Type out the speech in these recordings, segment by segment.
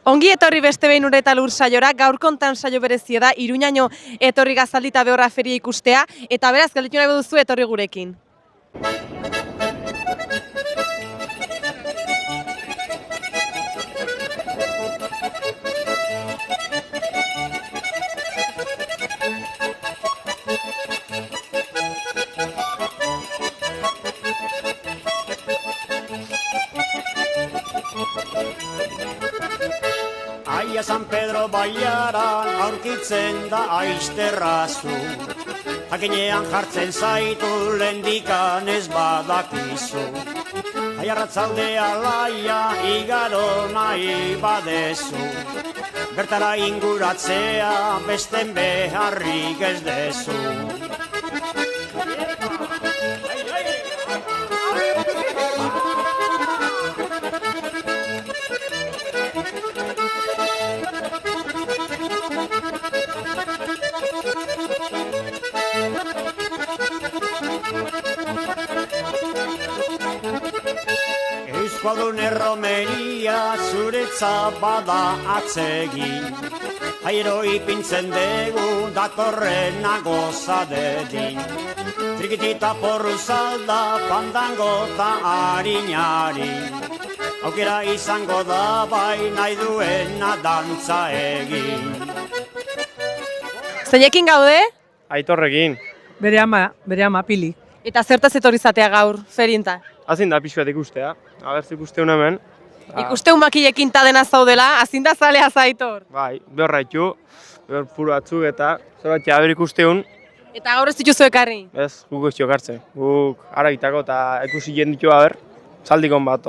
Ongi etorri beste behin Ur eta Lur saiora, gaur kontan saio berezia da, Iruñaino etorri Gazaldi eta Behorra feria ikustea, eta beraz, galdetu nahi baduzu etorri gurekin. Aia San Pedro baiaran aurkitzen da aizterrazu. Jakinean jartzen zaitu lendikan ez badakizu. Aia arratzaldea laia igaro nahi badezu. Bertara inguratzea besten beharrik ez dezu. Euskaldun erromeria zuretza bada atsegin. Airo ipintzen dugu datorrena goza dedin. Trikitita porru zalda pandango eta harinari. Aukera izango da bai nahi duena dantza egin. Zeinekin gaude? Aitorrekin. Bere ama Pili. Eta zertaz etorri zatea gaur, ferienta? Hazin da pixuat ikustea. Abertz ikusteun hemen. Ikusteu makilekin ta dena zaudela, hazin da zalea zaitor. Bai, behorra itu, behor puru batzuk eta zoratxe aber ikusteun. Eta gaur ez dituzu ekarri? Ez, guk ez jokartzen. Guk aragitako eta ikusi jenditu aber, zaldikon bat.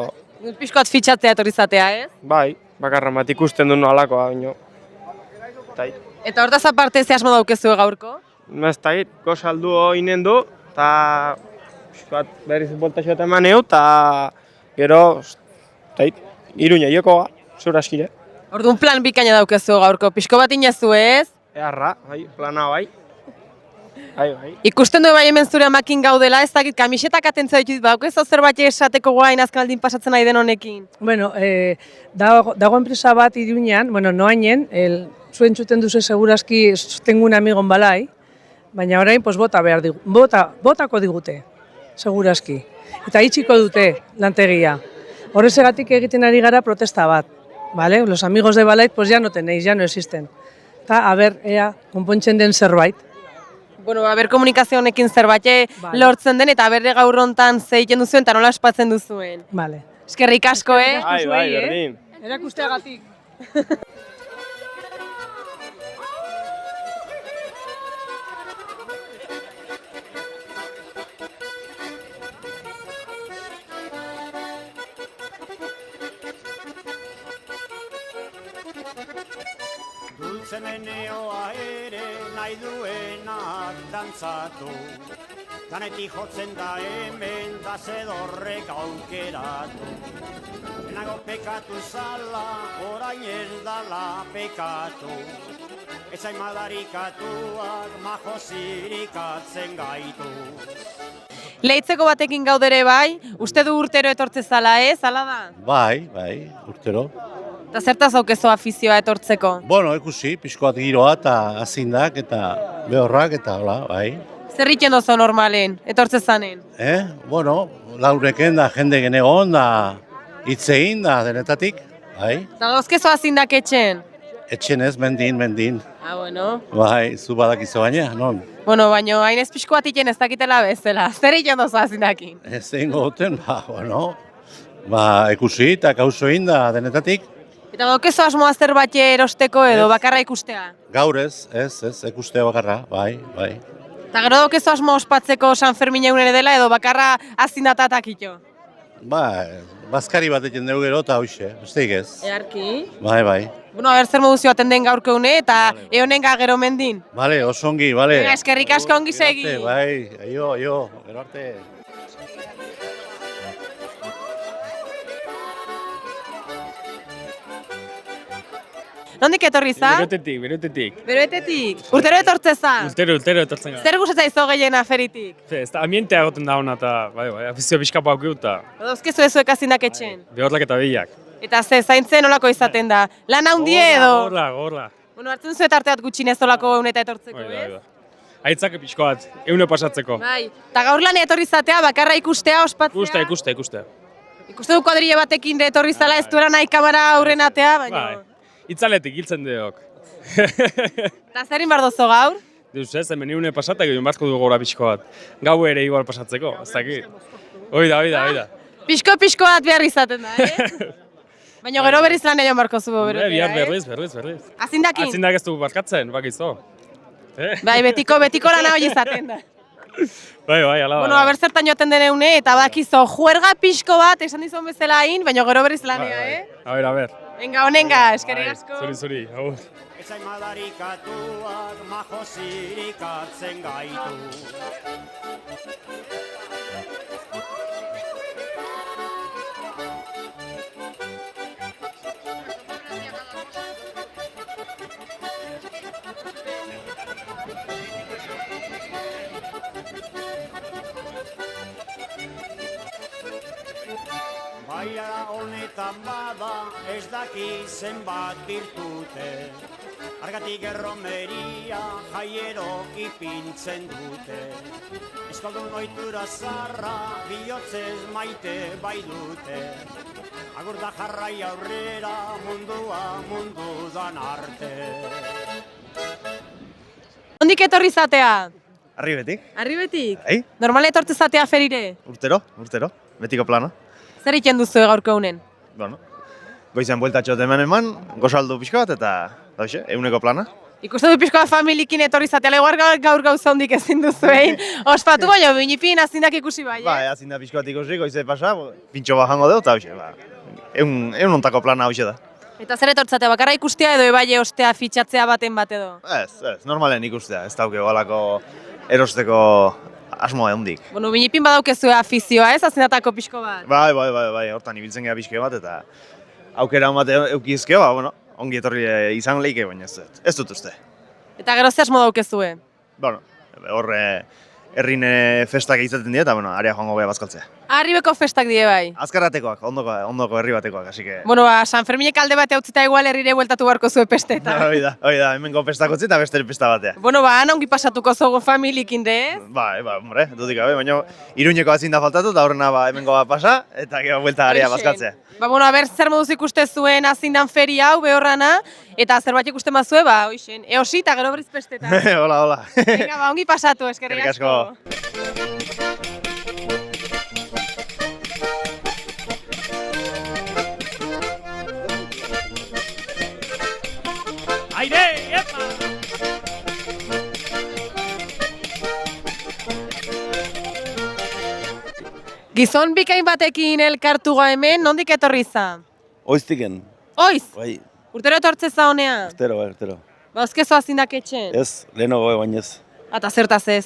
Pixkoat fitxatzea etorri zatea, ez? Bai, bakarra bat ikusten duen alakoa, baino. Eta hortaz aparte ze asmo daukezu gaurko? Ez da hit, gozaldu inen du, eta berriz bolta xoeta emaneu, eta gero, Iruña jokoa, zura askire. Orduan plan bikaina daukezu gaurko, pixko bat inezu, ez? Eharra, bai, plana bai. Bai. Ikusten du bai hemen zure amakin gaudela, ez dakit kamisetak atentzia ditut badaukezu zerbait esateko guain azkaldin pasatzen nahi den honekin? Bueno, dago enpresa bat Iruñan, bueno, noainen, zuen txuten duzu segurazki tengo un amigon balai, baina orain pues, botako digute, segurazki. Eta itxiko dute lantegia. Horrezegatik egiten ari gara protesta bat, vale? Los amigos de Balait pues ya no tenéis, ya no existen. Eta, ea, konpontzen den zerbait. Bueno, komunikazio honekin zerbait lortzen den, eta berre gaur hontan zeiten duzuen, eta nola espatzen duzuen. Vale. Eskerrik asko, Bai, berdin. Erakusteagatik. Dultzemeneoa ere nahi duenak dantzatu. Danetik jotzen da hemen da zedorrek aukeratu. Lehenago pekatu zala, orain ez dala pekatu. Etzain madarikatuak majo zirikatzen gaitu. Leitzeko batekin gaudere bai, uste du urtero etortze zala, ez? Hala da? Bai, urtero. Eta zertaz aukezu afizioa etortzeko? Bueno, ikusi, pixkoat giroa eta azindak eta behorrak eta hola, bai. Zer iten dozo normalen, etortze zanen? Bueno, laureken da jende genegon da hitzein da denetatik, bai. Eta dauzkezu azindak etxen? Etxen ez, mendin. Bueno. Bai, zu badakizu baina, non? Bueno, baina hain ez pixkoat iten ez dakitela bezala. Zer iten dozo azindakin? Ez egingo duten, ikusi eta kausoin da denetatik. Eta daukezu asmoa zerbait erosteko edo bakarra ikustea? Gaur ez, ikustea bakarra, bai. Eta gero daukezu asmo ospatzeko San Fermin egunen dela edo bakarra azindatatak ito? Bazkari bat egin dugu gero eta hoxe, besteik ez. Earki? Bai. Bueno, zer moduzio aten den gaurko une eta ehonen gero mendin. Bale, oso ongi, bale. Eskerrik asko ongi segi. Bai, aio, gero arte. Nondik etorri za? Berotetik. Beroetetik? Urtero etortze za? Urtero etortzen gara. Zer gustatzen zaizu gehien aferitik? Ez da, ambientea egoten da hona eta, afizio pixka paukiu eta Dauzkezu ezuek azindak etxen? behorlak eta behiak. Eta zaintzen nolako izaten da? Lan handie edo? Gorra. Bueno, hartzen zuet arte bat gutxinez olako euneta etortzeko, ez? Aitzak pixko bat, eune pasatzeko. Bai, eta gaur lan etorri zatea, bakarra ikustea, ospatzea? Ikuste. Ikuste du kuadrille batekin etorri zala, ez duela nahi kamera aurren atea, baina... Bai, itzaletik hiltzen deok. Eta zerin bar dozo gaur? Deus ez, hemen eune pasatek egin barko du gora pixko bat. Gau ere igual pasatzeko, ez dakit. Oida. Pixko bat behar izaten da, Baina gero berriz lan egin barko zu berriz. Bihar berriz. Azindakin? Azindak ez dugu barkatzen, bakizu. Bai, betiko lana hori izaten da. Bai, ala. Bueno, aber zertan joaten den eune, eta bakizo, juerga pixko bat, esan dizun bezala hain, baina gero berriz lanea, A ber. Venga, honenga, eskerrik asko. Zuri, hau. Ezain madarikatuak majo zirikatzen gaitu. Baina honetan bada ez daki zenbat birtute, argatik erromeria jaierok ipintzen dute. Eskaldun ohitura zarra bihotzez maite bai dute, agur da jarrai aurrera mundua mundudan arte. Ondik etorri zatea? Arribetik. Arribetik? Ei? Normale etortze zatea ferire? Urtero, betiko plana. Zer egiten duzu gaurko unen? Bueno, goizean bueltatxo eman, gozaldu pixko bat eta, eguneko plana. Ikuste du pixkoa familikin etorri zatea, gaur gauza hondik ezin duzu egin. Ospatu baina, binipin azindak ikusi bai, Azinda pixko bat ikusi, goize pasa, pintxo bat jango dut, eta egun ontako plana hoxe da. Eta zer etortzatea, bakarra ikustea edo ebaile ostea fitxatzea baten bat edo? Ez, normalen ikustea, ez dauke balako erosteko asmoa hondik. Bueno, binipin badaukezu afizioa, ez? Azindatako pixko bat? Bai, hortan ibiltzen geha pixko bat, eta aukera hon bat eukizkeo, ongi etorri izan leike, baina ez dut uste. Eta gero ze asmo daukezue? Bueno, horre herrine festak izaten dira, eta area joango beha bazkaltzea. Arribeko festak die bai? Azkarratekoak, ondoko herri batekoak, así que... Bueno, San Ferminek alde bate utzita igual herrire bueltatu beharko zue pesteta. Hoi da, hemengo festak utzi eta beste pesta batea. Bueno, ongi pasatuko zogo familikin, ez? Bai, hombre, dudik gabe, baina Iruñeko atzin da faltatu, eta horrena hemengo bat pasa, eta gero buelta area bazkaltzea. Bueno, zer moduz ikuste zuen azindan feri hau, behorrana, eta zerbait ikusten bazue, hoixen, eosi eta gero berriz pesteta. Hola. Venga, ongi pasatu, eskerrik asko. Aire, epa! Gizon bikain batekin elkartuga hemen, nondik etorri za? Oiztiken. Oiz? Bai, Urtero etortze za honea? urtero. Bauzkezo azindak etxen? Ez, lehenago bainez. Eta zertaz ez?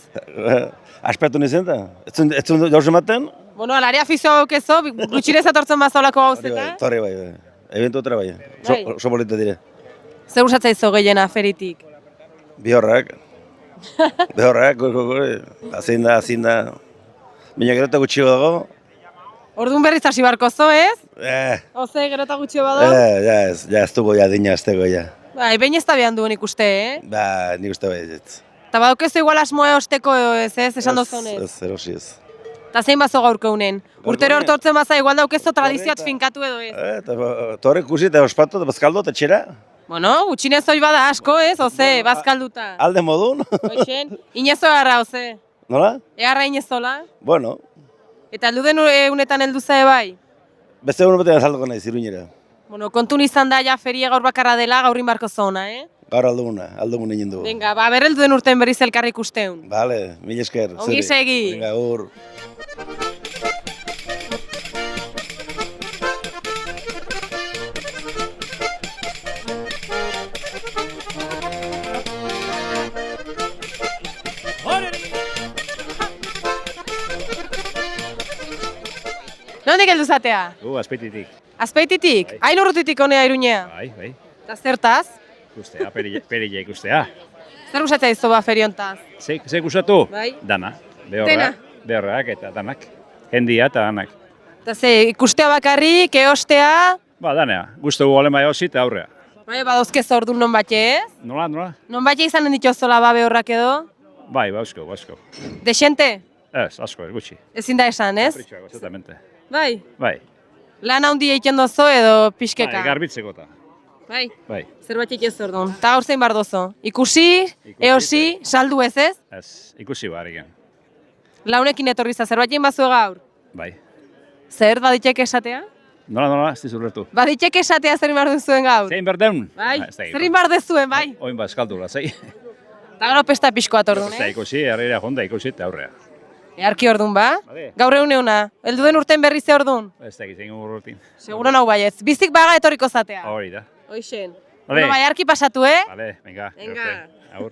Aspertu nizen da? Ez zuen jauz ematen? Bueno, alare afizioa aukezo, gutxinez etortzen bazolako gauzeta? Torre bai. Eventu otra bai. Oso bolita dire. Zer gustatzaizu gehiena feritik? Bihorrak. Azin da. Baina gero eta gutxio dago. Orduan berriz hasi barko zo, ez? Oze, gero eta gutxio bado? Ja ez dugu ja, dina ez dugu ja. Bai, behin ez da behan duen ikuste, Ba, nik uste bai ez. Eta badaukezu igual asmoa osteko edo ez, esan dozonez? Ez, erosi ez. Eta zein bazo gaurko unen? Urtero hortortzen baza igual daukezu tradizioat finkatu edo ez? Eta torre ikusi eta ospatu eta bazkaldu eta txera. Bueno, gutxinez hoi bada asko ez, oze, bazkalduta. Alde modun. Hoixen, inezo egarra, oze. Nola? Egarra inezola. Bueno, Eta alduden unetan heldu zae bai? beste egun batean salduko nahi Iruñera. Bueno, kontun izan da ja feria gaur bakarra dela, gaurin barko zona, Gaur alduguna egin dugu. Venga, berrelduen urten berriz elkarri ikusteun. Vale, mil esker. Ongi zuri. segi. Venga, ur. Nondik heldu zatea? Azpeititik. Azpeititik? Hain urrutitik honea Iruñea? Bai. Eta zertaz? Ikustea, perilla ikustea. Zer gustatzea izo feriontaz? Ze gustatu? Bai. Dana. Dena? Behorrak eta danak. Jendia eta danak. Eta ze, ikustea bakarrik, eostea, Ba, danea, guztu gu olema egosi eta aurrea. Bai, badauzkez ordu non batxe, ez? Nola? Non batxe izanen dituzola babe horrak edo? Bai, bauzko. Desente? Ez, asko, gutxi. Ezin da esan, ez? Kapritxoak, exactamente. Bai. Bai, Lan handi egiten dozo edo pixkeka? garbitzeko eta. Bai. Bai, Zerbait egitez orduan. Ta gaur zein bar dozo? Ikusi, eosi, saldu ez ez? ez, ikusi barriken. Launekin etorriza, zerbait egin bazue gaur? Bai. Zer, baditek esatea? Nola, ez dizu lertu. Baditek esatea zer bar duzuen gaur? Zein berdeun? Bai, Ez da, zer bar duzuen, bai? Oin ba, eskaldu lazai. Ta gero pesta pixkoat orduan, Ez da, ikusi, herrira jonda, ikusi eta aurrea. Earki orduan, ba? Bale. Gaur eguneuna, heldu den urten berri ze orduan? Ez da, zein urrutin. Seguro nau baietz. Bizik baga etorriko zatea. Hori da. Hoixen. Vale. Bueno, bai, arki pasatu, eh? Vale, venga. Venga. arte. Agur.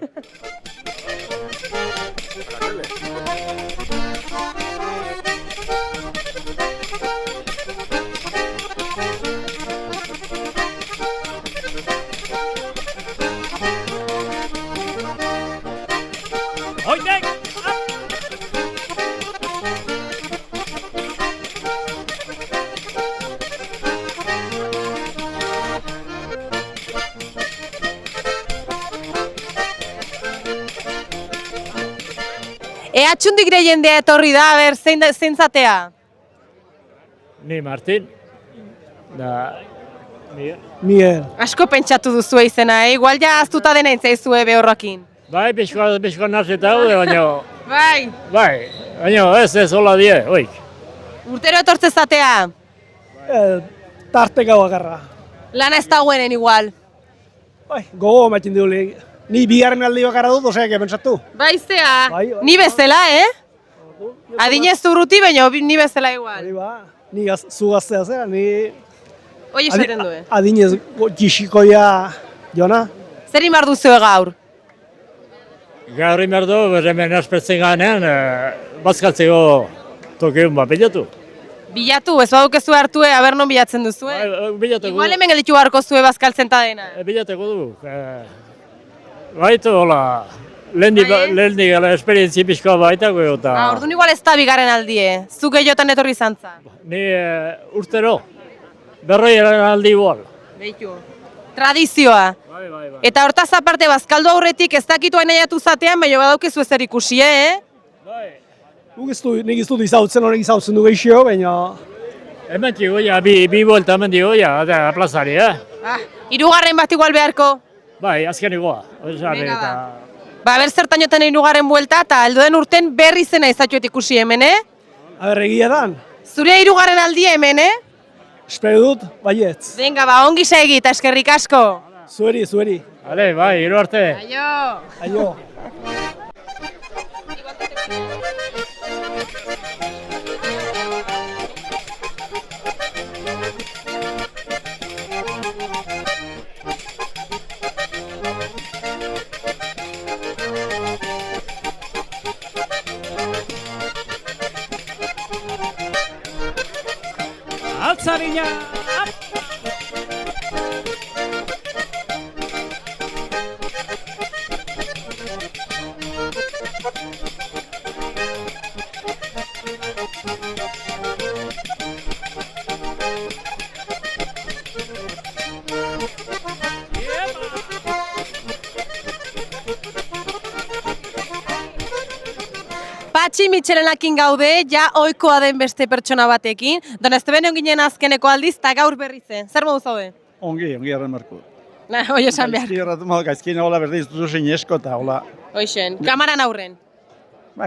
Atxundik ere jendea etorri da, ber, zein zatea? Ni Martin, da Miguel. Asko pentsatu duzue izena, igual ja aztuta dena intzaizue behorrakin. bai, pixko nazeta hau, Bai, baina ez hola die, oik. urtero etortze zatea. Tarteka bakarra. Lana ez dagoenen igual. Bai, gogo ematen dugu. Ni bigarren aldi bakarra dut, oseak pentsatu. Bai, zea, Bai. ni bezala, Adinez urruti, baina ni bezala igual. Ba, ni zu gaztea zera, ni Hoi esaten du, adinez gixikoia jona. Zer imar duzue gaur? Gaur imerdo, hemen aspertzen ganean, bazkaltzeko tokeun bat bilatu. Bilatu, ez badukezu hartu, aber non bilatzen duzue? Bilateko Igual hemen gelditu beharko zue bazkaltzen ta dena. Bilateko du. Baitu, hola, lehendik gala esperientzi pixkoa baitako eta... Orduan igual ez da bigarren aldie, zu gehiotan etorri izan za. Ni urtero, berroi aldi igual. Beitu. Tradizioa. Bai. Eta hortaz aparte bazkaldu aurretik ez dakitu nahiatu zatean, baina badaukezu ezer ikusi, Nik ez dut izautzen, horrek izautzen du gehixio, baina... Hemen txigo, bi buelta hemen digo, da plazari, Hirugarren bat igual beharko. Bai, azken igoa. Venga, ba, ber zertan joten hirugarren buelta eta helduen urten berri zena izatuet ikusi hemen, Egia dan, Zure hirugarren aldia hemen, espero dut, baietz. Venga, ba, ongi segi eta eskerrik asko. Zueri. Hale, bai, hiru arte. Aio. Aio. Altzarina! Patxi Mitxelenakin gaude, ja ohikoa den beste pertsona batekin. Don Esteben ginen azkeneko aldiz, eta gaur berri zen. Zer modu zaude? Ongi erren marko. Hoi esan behar. Gaizki horretu mal, gaizkien hola berde izutu zein esko eta hola. Hoixen, kamaran aurren.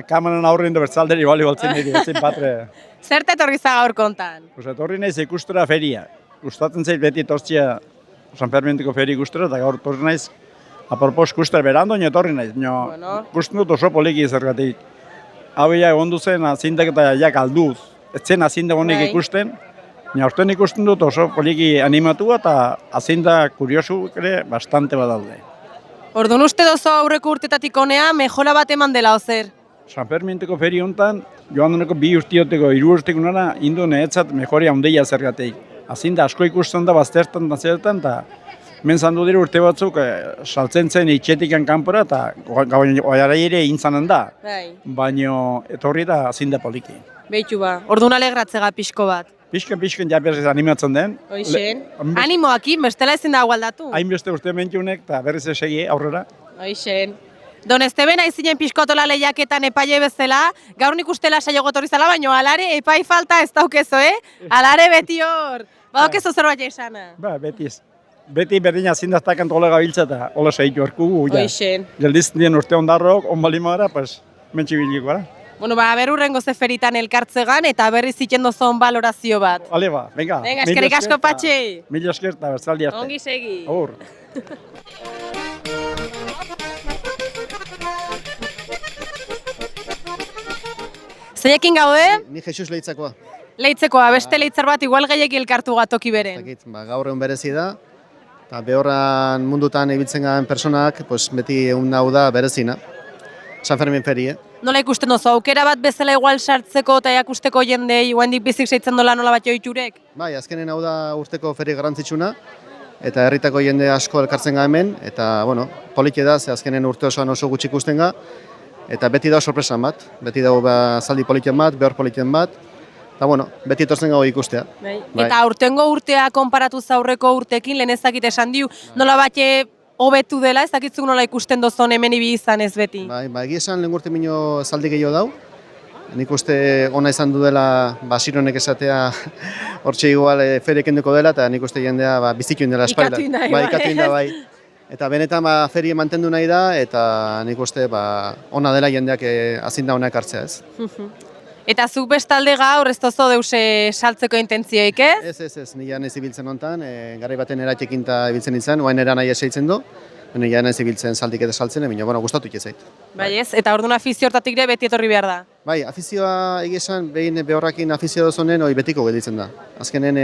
Kamaran aurrein da bertzalderi bali baltzen nire, ezin patre. Zerte etorri za gaur kontan? Etorri naiz ikustera feria. Gustatzen zait beti etortzia San Fermienteko feria ikustera, eta gaur etorri naiz apropos ikustera berando, etorri naiz. Gusten dut oso poliki zergatik. Hau ja egon duzen azindak eta jak alduz. Ez zen azindak honek ikusten. Aurten ikusten dut oso poliki animatua eta azinda kuriosu ere bastante badaude. Orduan uste dozo aurreko urtetatik honea, mejora bat eman dela ozer? San Fermienteko feria honetan, joan deneko 2 urtioteko, 3 urteko nara, indu nehetzat mejoria handeia zergatik. Azinda asko ikusten da baztertan eta zertan, eta hemen zandu dira urte batzuk saltzen zen itxetikan kanpora, eta oiara ere intzanen da. Bai. Baina etorri da azinda poliki. Beitu ba, orduan alegratzega pixko bat. Pixken ja berriz animatzen den. Hoixen. Animoakin, bestela ezin dago aldatu. Hainbeste urte mentunek, eta berriz segi aurrera. Hoixen. Don Esteben aizinen pixkotola lehiaketan epaile bezala, gaur nik ustela saio gotorri zala, baina alare epai falta ez daukezo, Alare beti hor. Badaukezo zerbait esana. Ba, beti berdina zindaztakan tolega biltza eta hola saitu harku gu. Hoixen. Geldiz dien urte ondarrok, onbalima gara, pues, mentxibiliko gara. Bueno, berurrengo zeferitan elkartzegan eta berriz ziten dozon balorazio bat. Ale ba, venga. Venga, eskerrik asko patxe. Mila esker eta bertzaldi arte. Ongi segi. Agur. Zeinekin gaude? Ni Jesus Leitzakoa. Leitzekoa, beste leitzar bat igual gehiek elkartu gatoki beren. Gaur egun berezi da, eta behorran mundutan ibiltzen garen personak, pues, beti egun hau da berezina. San Fermin ferie. Nola ikusten dozu, aukera bat bezala igual sartzeko eta jakusteko jendei, guendik bizik seitzen dola nola bat joiturek? Bai, azkenen hau da urteko feri garrantzitsuna, eta herritako jende asko elkartzen ga hemen, eta, bueno, polite da, ze azkenen urte osoan oso gutxi ikusten ga, eta beti da sorpresan bat, beti dago zaldi politen bat, behor politen bat, eta, bueno, beti etortzen gau ikustea. Bai. Eta aurtengo urtea konparatu zaurreko urtekin, lehen ezakit esan diu, nola bat hobetu dela, ez dakitzuk nola ikusten dozon hemen ibi izan ez beti. Bai, egia esan lehen urte minio zaldi gehiago dau, nik uste ona izan du dela Sironek esatea hortxe igual ferek enduko dela, eta nik uste jendea bizitu indela espaila. Ikatu inda, bai. Eta benetan ferie mantendu nahi da, eta nik uste ona dela jendeak azin da honak hartzea, ez. Eta zuk bestalde gaur ez dozo deuse saltzeko intentzioik, ez? Ez, nire nahi zibiltzen hontan, garai baten eratxekin eta ibiltzen izan, oain era nahi esaitzen du, nire nahi zibiltzen saldik eta saltzen, baina gustatu ikizait. Bai ez, eta orduan afizio hortatik ere beti etorri behar da? Bai, afizioa egizan, behin behorrakin afizio dozonen, hori betiko gelditzen da. Azkenen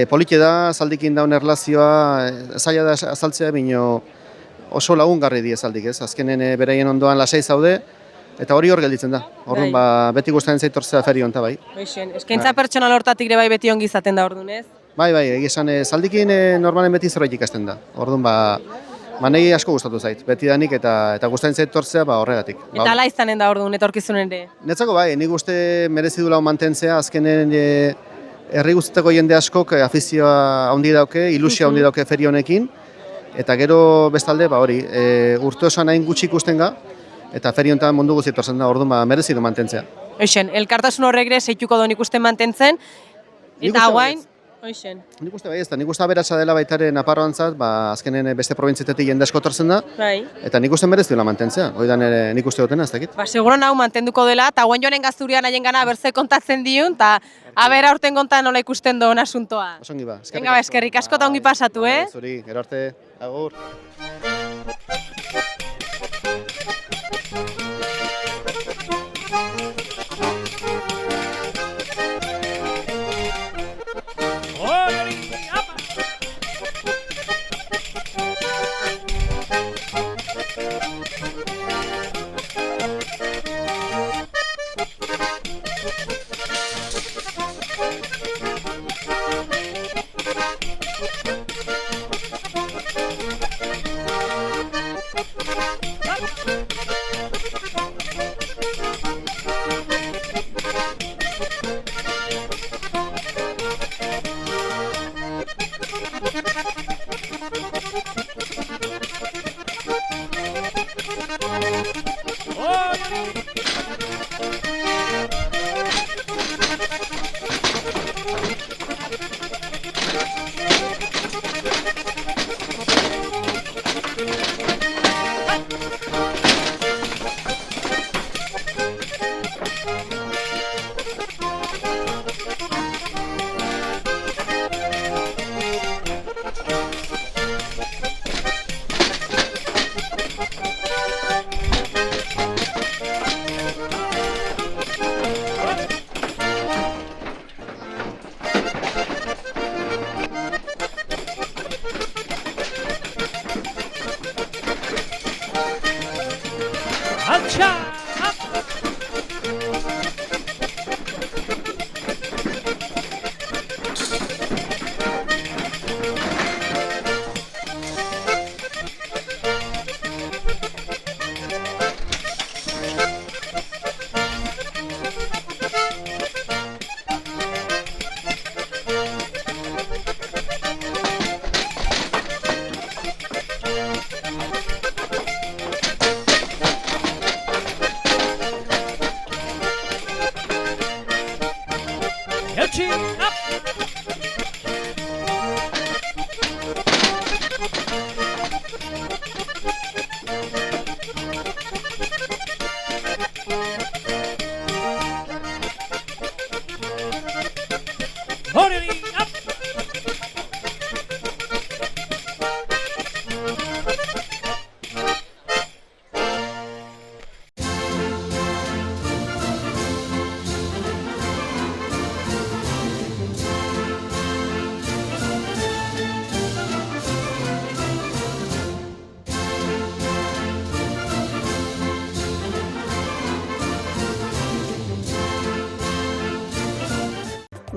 polite da, saldikin daun erlazioa, zaila da azaltzea, baina oso lagungarri die saldik ez. Azkenen beraien ondoan lasai zaude, eta hori hor gelditzen da. Orduan beti gustatzen zaitortzea feri honta bai. Eskaintza pertsonal hortatik ere bai beti ongi izaten da orduan, ez? Bai, egizan saldikin normalen beti zerbait ikasten da. Orduan nahi asko gustatu zait, beti danik eta gustatzen zaitortzea horregatik. Eta ala izanen da orduan etorkizunen ere? Netzako bai, nik uste merezi dula mantentzea, azkenen herri guztietako jende askok afizioa handi dauke, ilusia handi dauke feri honekin, eta gero bestalde hori, urte osoan hain gutxi ikusten ga, eta feri honetan mundu guzti etortzen da, orduan merezi du mantentzea. Hoixen, elkartasun horrek ere seituko duen ikusten mantentzen, eta guain, hoixen. Nik uste bai ez da, nik uste aberatsa dela baitaren Nafarroantzat, azkenen beste probintzietetik jende asko etortzen da, eta nik uste merezi duela mantentzea, hori da nik uste dutena, ez dakit. Seguron hau mantenduko dela, eta guain joanen gazturian haien gana berze kontatzen diun, eta abera aurten kontan nola ikusten duen asuntoa. Osongi ba, eskerrik asko eta ongi pasatu, Zuri, gero arte, agur.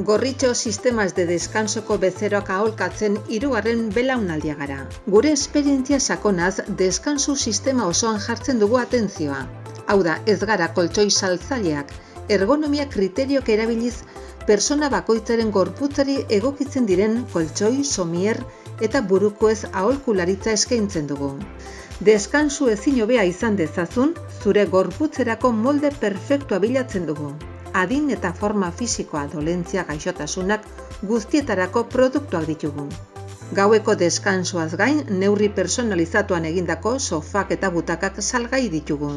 Gorritxo sistemas de descansoko bezeroak aholkatzen 3. belaunaldia gara. Gure esperientzia sakonaz, deskansu sistema osoan jartzen dugu atentzioa. Hau da, ez gara koltsoi saltzaileak, ergonomia kriteriok erabiliz, persona bakoitzaren gorputzari egokitzen diren koltsoi, somier eta burukoez aholkularitza eskaintzen dugu. Deskansu ezin hobea izan dezazun, zure gorputzerako molde perfektua bilatzen dugu. Adin eta forma fisikoa, dolentzia, gaixotasunak guztietarako produktuak ditugu. Gaueko deskansuaz gain, neurri personalizatuan egindako sofak eta butakak salgai ditugu.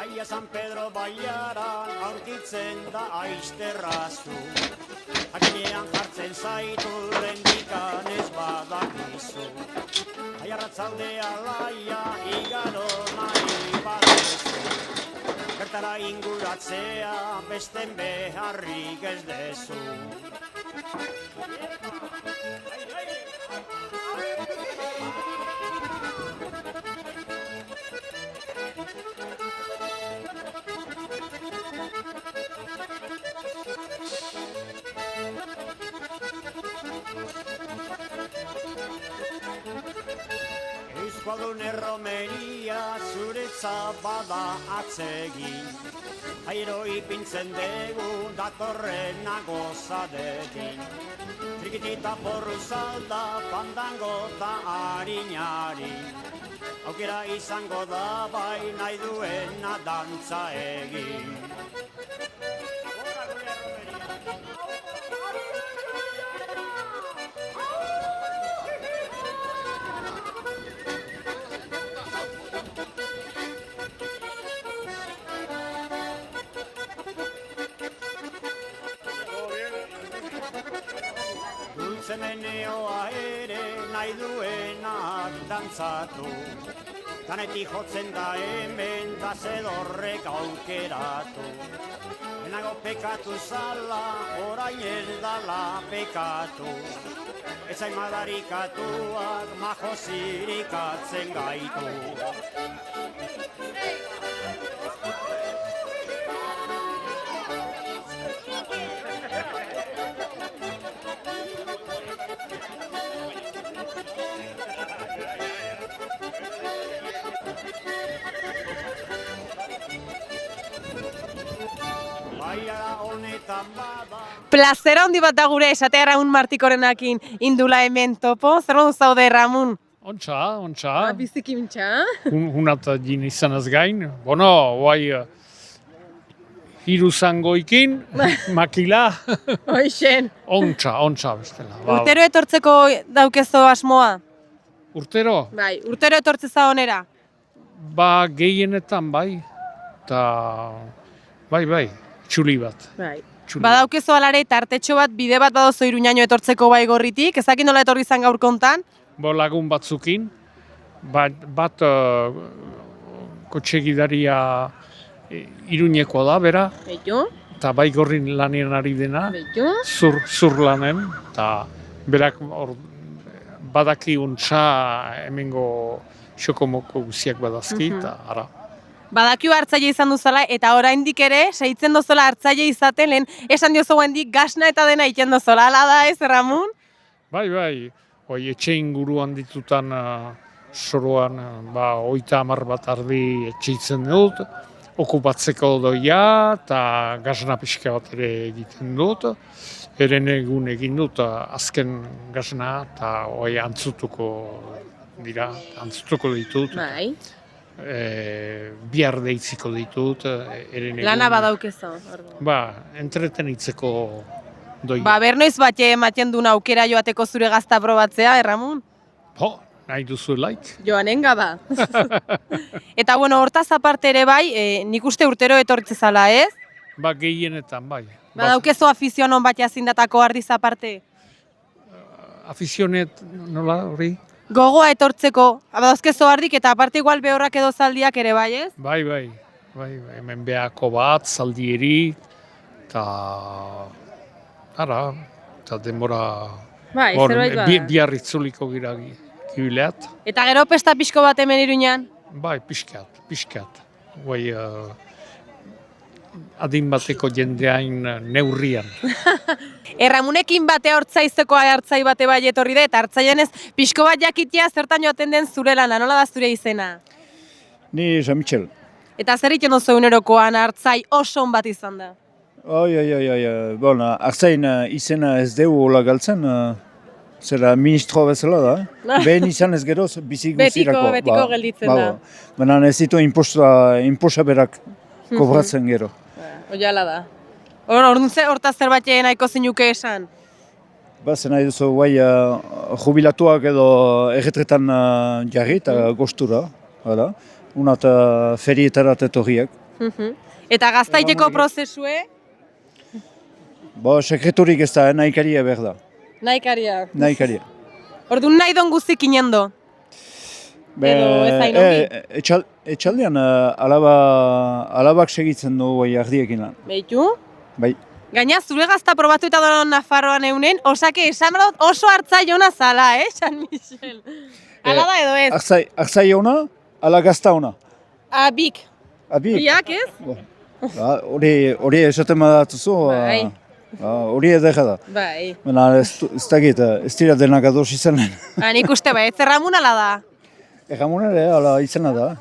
Aia San Pedro baiaran aurkitzen da aizterrazu. Akinean jartzen zaitu lendikan ez badakizu. Aia ratzaldea laia igaro nahi badezu. Bertara inguratzea besten beharrik ez dezu. Euskaldun erromeria zuretzat bada atsegin. Airo ipintzen dugu datorrena gozadekin. Trikitita porru salda, fandango eta harinari. Aukera izango da bai nahi duena dantza egin. Zemenioa ere nahi duenak dantzatu. Kanetik jotzen da hemen da zedorrek aukeratu. Lehenago pekatu zala, orain ez dala pekatu. Etzain madarikatuak majo zirikatzen gaitu. Plazer handi bat da gure esatea Ramun Martikorenakin indula hemen topo. Zer modu zaude, Ramun? Ontsa. Biziki mintxa. Hunat jin izanaz gain. Bueno, guai, hiru zangoikin, makila. Hoixen. Ontsa bestela. Urtero etortzeko daukezo asmoa? Urtero? Bai, urtero etortzeza onera? Ba, gehienetan bai. Ta, bai, txuli bat. Bai. Badaukezo alare tartetxo bat, bide bat badozo Iruñaino etortzeko bai Gorritik, ezakin nola etorri izan gaur kontan? Bo lagun batzukin, bat kotxe gidaria Iruñekoa da, bera, Beitu, eta Baigorrin lanean ari dena, beitu. zur lanen, eta berak badaki untsa hemengo xokomoko guziak badazki, eta ara. Badakiu hartzaile izan duzala, eta oraindik ere, seitzen dozula hartzaile izaten, lehen esan diozu hendik gasna eta dena egiten dozula, ala da ez, Ramon? Bai, etxe inguruan ditutan soroan, 30 bat ardi etxeitzen dut, okupatzeko doia, eta gasna pixka bat ere egiten dut. Eren egun egin dut azken gasna, eta antzutuko dira, antzutuko ditut. Bai. Bihar deitziko ditut. Lana badaukezo. Entretenitzeko doia. Bernoiz bat ematen duen aukera joateko zure gazta probatzea, Ramon? Nahi duzu laik. Joanenga da. Eta hortaz aparte ere bai, nik uste urtero etortze zala, ez? Gehienetan, bai. Badaukezo afizionon bat jazindatako ardiz aparte? Afizionet, nola hori? Gogoa etortzeko, badauzkezo ardik eta aparte igual behorrak edo zaldiak ere bai, ez? Bai, hemen behako bat, zaldieri, eta denbora zerbait bada. Bihar itzuliko gira gibileat. Eta gero pesta pixko bat hemen Iruñan? Bai, pixkat. Adin bateko jendeain neurrian. Ramonekin bate hortzaizeko hartzai bate bai etorri da, eta hartzaian ez pixko bat jakitea zertan joaten den zure lana, nola da zure izena? Ni San Michel. Eta zer egiten duzu egunerokoan hartzai oso on bat izan da? Hartzain izena ez dugu hola galtzen, zera ministro bezala da. Behen izan ez geroz, bizi guztirako. Betiko gelditzen da. Baina ez ditu inposa berak kobratzen gero. Oiala da. Hortaz zerbait nahiko zinuke esan? Zen nahi duzu, jubilatuak edo erretretan jarri eta gostura. Unat ferietarat etorriak. Eta gaztaiteko prozesue? Sekreturik ez da, nahikaria behar da. Nahikaria. Orduan nahi don guzik inendo? Edo ez hain Etxaldean alabak segitzen du ardiekin lan. Beitu? Bai. Gaina zure gazta probatu eta donon Nafarroan eunen, osake esan dut oso hartzai ona zala, San Michel? Ala da edo ez? Hartzai ona, ala gazta ona. Abik. Biak ez? Hori esaten badatuzu, hori edera da. Bai. Baina ez dakit, ez dira denak ados izanen. Nik uste bai, ez Ramon ala da? Ramon ere, ala izena da.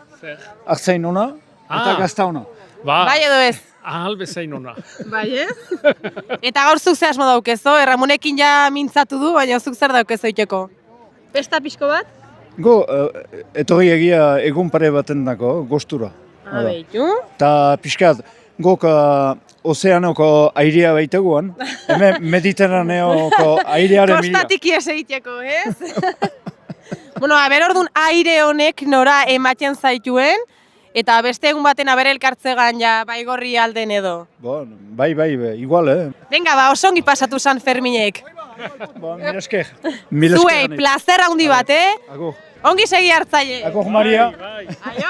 Hartzain ona eta gazta ona. Bai edo ez? Ahal bezain ona. Bai ez? Eta gaur zuk ze asmo daukezo, Ramonekin ja mintzatu du, baina zuk zer daukezo iteko? Pesta pixko bat? Etorri egia egun pare baten dako, gostura. Beitu? Eta pixkat, gok ozeanoko airea baiteguan, hemen mediterraneoko airearen mila. Kostatik ies egiteko, ez? Orduan aire honek nora ematen zaituen, eta beste egun baten elkartzegan Baigorri alden edo. Bai, igual, Venga, osongi pasatu San Ferminek. Mila esker. Zuei, plazer handi bat, Agur. Ongi segi hartzaile. Agur, Maria. Aio.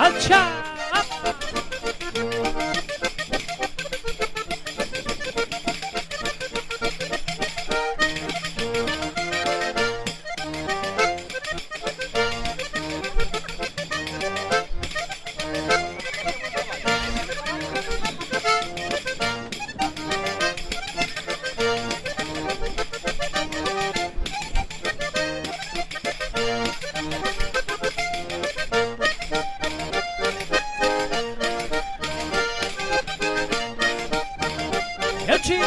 Altxa! Eutxi!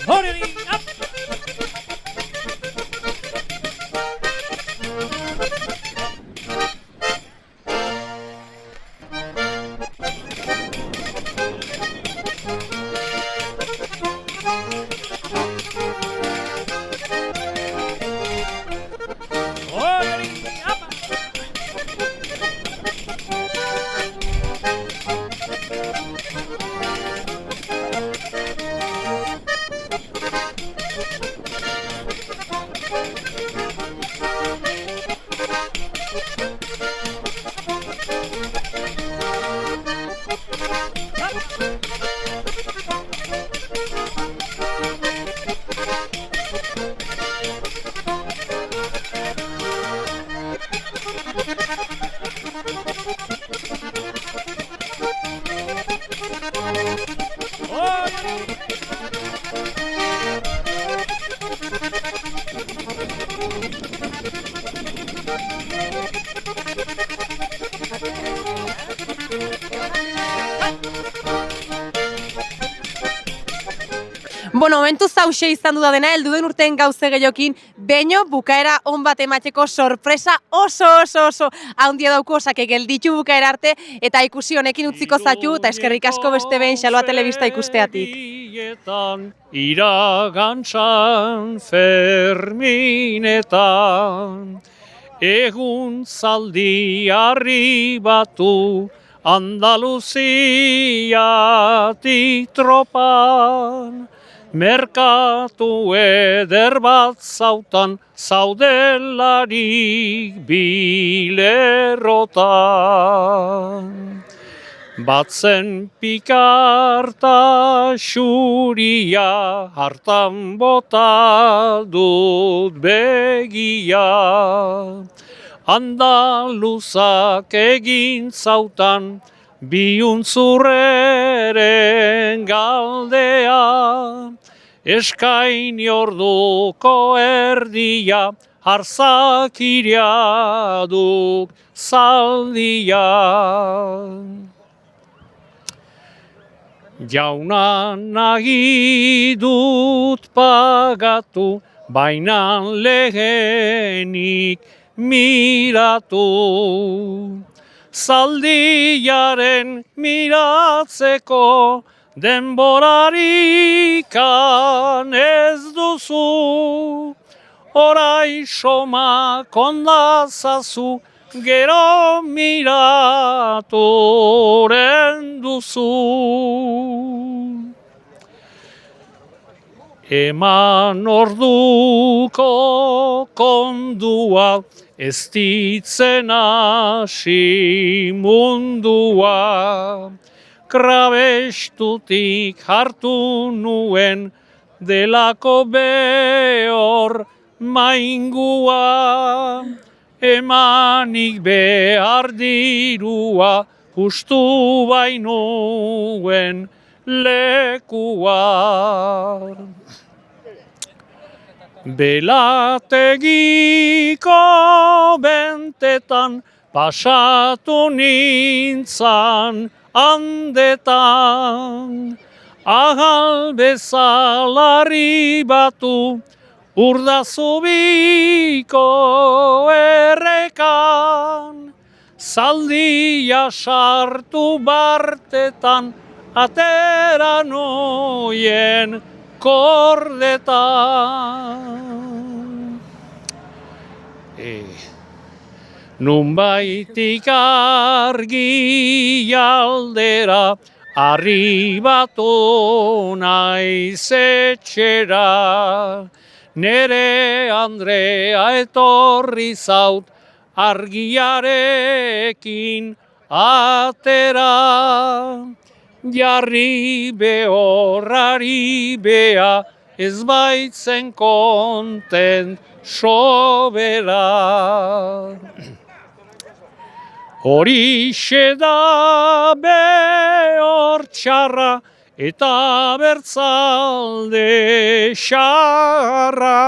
Hori! Bueno, momentu zauxe izan du da dena, heldu den urteen gauze gehiokin, beino bukaera on bat emateko sorpresa oso handia dauko, osake gelditu bukaera arte, eta ikusi honekin utziko zatu, eta eskerrik asko beste behin Xaloa Telebista ikusteatik. Iragantzan Ferminetan, egun zaldi arribatu, Andaluziatik tropan, merkatu eder bat zautan, zaudelarik bilerrotan. Batzen pikarta xuria, hartan bota dut begia. Andaluzak egin zautan, biuntzurreren galdea. Eskaini orduko erdia, harzakiria duk zaldia. Jauna nahi dut pagatu, baina lehenik miratu. Zaldiaren miratzeko denborarikan ez duzu. Orai somak ondazazu, gero miraturen duzu. Eman orduko kondua, ez ditzen hasi mundua. Krabestutik hartu nuen, delako behor maingua. Emanik behar dirua, justu bainuen lekua. Belategiko bentetan pasatu nintzan handetan. Ahal bezala arribatu Urdazubiko errekan. Zaldia sartu bartetan, atera noien kordetan. Nunbaitik argi aldera, arribatu naiz etxera. Nere Andrea etorri zaut, argiarekin atera. Jarri behorrari bea, ez baitzen kontent sobera. Horixe da behor txarra eta bertzalde xarra.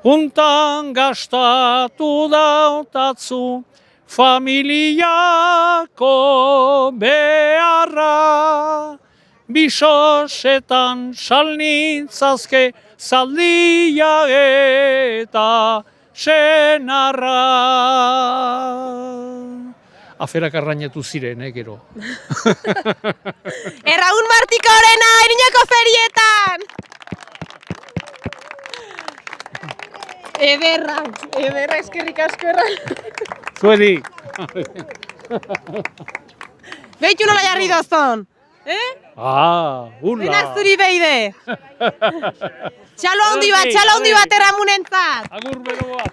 Untan gastatu dautatzu familiako beharra. Bisosetan salnitzazke zaldia eta senarra. Aferak arrainetu ziren, gero. Erraun Martikorena, Iruñeko ferietan! Ederra, eskerrik asko erran. Zuedi. Behitu nola jarri dozon? Ula. Denak zuri beide. Txalo handi bat erramunentzat. Agur bero bat.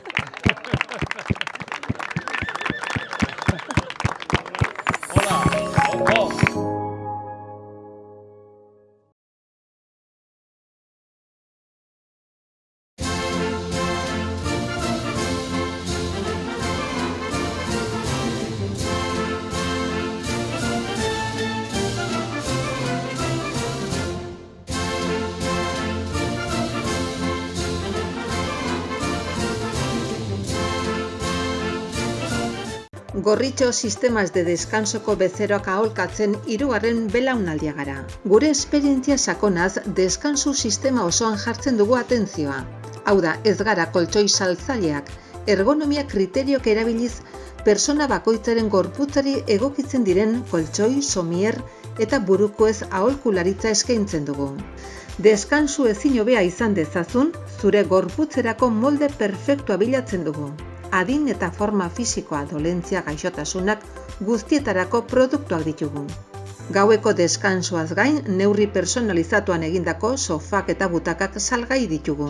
Gorritxo sistemas de descansoko bezeroak aholkatzen 3. belaunaldia gara. Gure esperientzia sakonaz, deskansu sistema osoan jartzen dugu atentzioa. Hau da, ez gara koltxoi saltzaileak, ergonomia kriteriok erabiliz, persona bakoitzaren gorputzari egokitzen diren koltxoi, somier eta burukoez aholkularitza eskaintzen dugu. Deskansu ezin hobea izan dezazun, zure gorputzerako molde perfektua bilatzen dugu. Adin eta forma fisikoa, dolentzia, gaixotasunak guztietarako produktuak ditugu. Gaueko deskansuaz gain, neurri personalizatuan egindako sofak eta butakak salgai ditugu.